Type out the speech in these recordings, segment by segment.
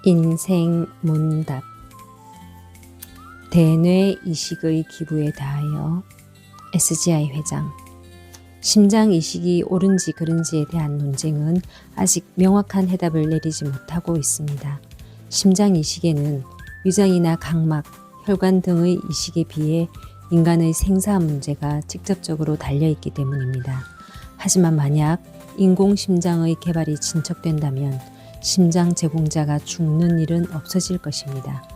인생 문답. 대뇌 이식의 기부에 다하여 SGI 회장. 심장 이식이 옳은지 그른지에 대한 논쟁은 아직 명확한 해답을 내리지 못하고 있습니다. 심장 이식에는 위장이나 각막, 혈관 등의 이식에 비해 인간의 생사 문제가 직접적으로 달려있기 때문입니다. 하지만 만약 인공심장의 개발이 진척된다면 심장 제공자가 죽는 일은 없어질 것입니다.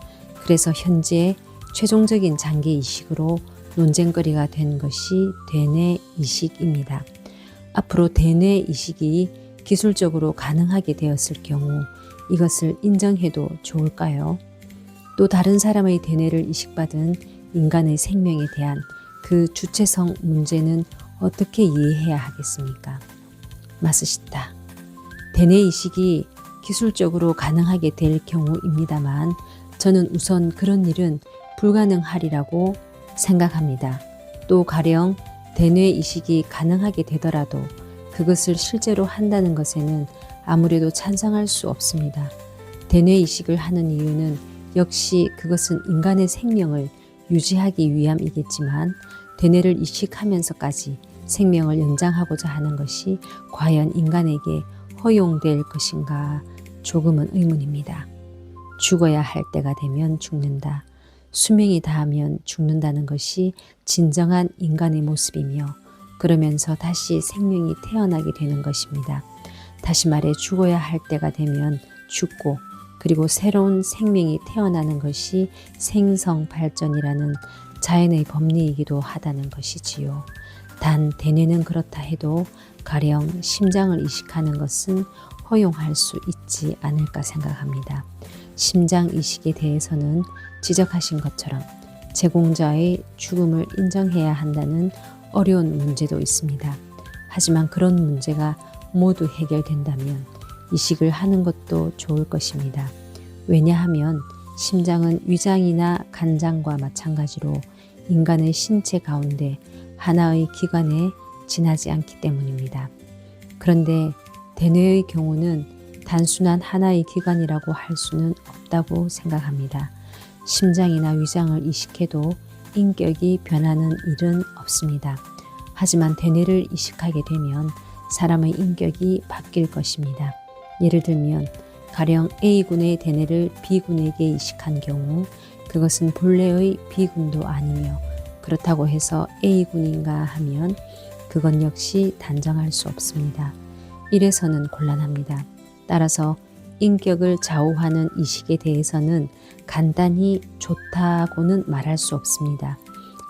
그래서 현재 최종적인 장기 이식으로 논쟁거리가 된 것이 대뇌 이식입니다. 앞으로 대뇌 이식이 기술적으로 가능하게 되었을 경우 이것을 인정해도 좋을까요? 또 다른 사람의 대뇌를 이식받은 인간의 생명에 대한 그 주체성 문제는 어떻게 이해해야 하겠습니까? 마쓰시다. 대뇌 이식이 기술적으로 가능하게 될 경우입니다만 저는 우선 그런 일은 불가능하리라고 생각합니다. 또 가령 대뇌 이식이 가능하게 되더라도 그것을 실제로 한다는 것에는 아무래도 찬성할 수 없습니다. 대뇌 이식을 하는 이유는 역시 그것은 인간의 생명을 유지하기 위함이겠지만 대뇌를 이식하면서까지 생명을 연장하고자 하는 것이 과연 인간에게 허용될 것인가 조금은 의문입니다. 죽어야 할 때가 되면 죽는다. 수명이 다하면 죽는다는 것이 진정한 인간의 모습이며 그러면서 다시 생명이 태어나게 되는 것입니다. 다시 말해 죽어야 할 때가 되면 죽고 그리고 새로운 생명이 태어나는 것이 생성 발전이라는 자연의 법리이기도 하다는 것이지요. 단 대뇌는 그렇다 해도 가령 심장을 이식하는 것은 허용할 수 있지 않을까 생각합니다. 심장 이식에 대해서는 지적하신 것처럼 제공자의 죽음을 인정해야 한다는 어려운 문제도 있습니다. 하지만 그런 문제가 모두 해결된다면 이식을 하는 것도 좋을 것입니다. 왜냐하면 심장은 위장이나 간장과 마찬가지로 인간의 신체 가운데 하나의 기관에 지나지 않기 때문입니다. 그런데 대뇌의 경우는 단순한 하나의 기관이라고 할 수는 없다고 생각합니다. 심장이나 위장을 이식해도 인격이 변하는 일은 없습니다. 하지만 대뇌를 이식하게 되면 사람의 인격이 바뀔 것입니다. 예를 들면 가령 A군의 대뇌를 B군에게 이식한 경우 그것은 본래의 B군도 아니며 그렇다고 해서 A군인가 하면 그건 역시 단정할 수 없습니다. 이래서는 곤란합니다. 따라서 인격을 좌우하는 이식에 대해서는 간단히 좋다고는 말할 수 없습니다.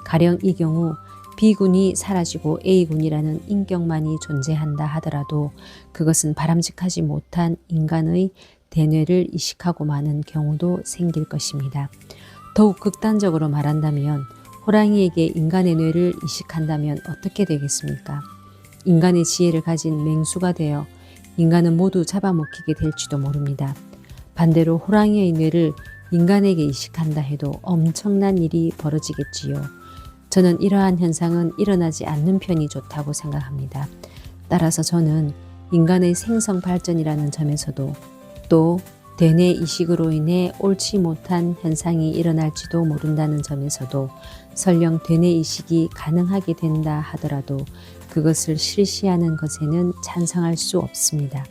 가령 이 경우 B군이 사라지고 A군이라는 인격만이 존재한다 하더라도 그것은 바람직하지 못한 인간의 대뇌를 이식하고 마는 경우도 생길 것입니다. 더욱 극단적으로 말한다면 호랑이에게 인간의 뇌를 이식한다면 어떻게 되겠습니까? 인간의 지혜를 가진 맹수가 되어 인간은 모두 잡아먹히게 될지도 모릅니다. 반대로 호랑이의 뇌를 인간에게 이식한다 해도 엄청난 일이 벌어지겠지요. 저는 이러한 현상은 일어나지 않는 편이 좋다고 생각합니다. 따라서 저는 인간의 생성 발전이라는 점에서도 또 대뇌 이식으로 인해 옳지 못한 현상이 일어날지도 모른다는 점에서도 설령 대뇌 이식이 가능하게 된다 하더라도 그것을 실시하는 것에는 찬성할 수 없습니다.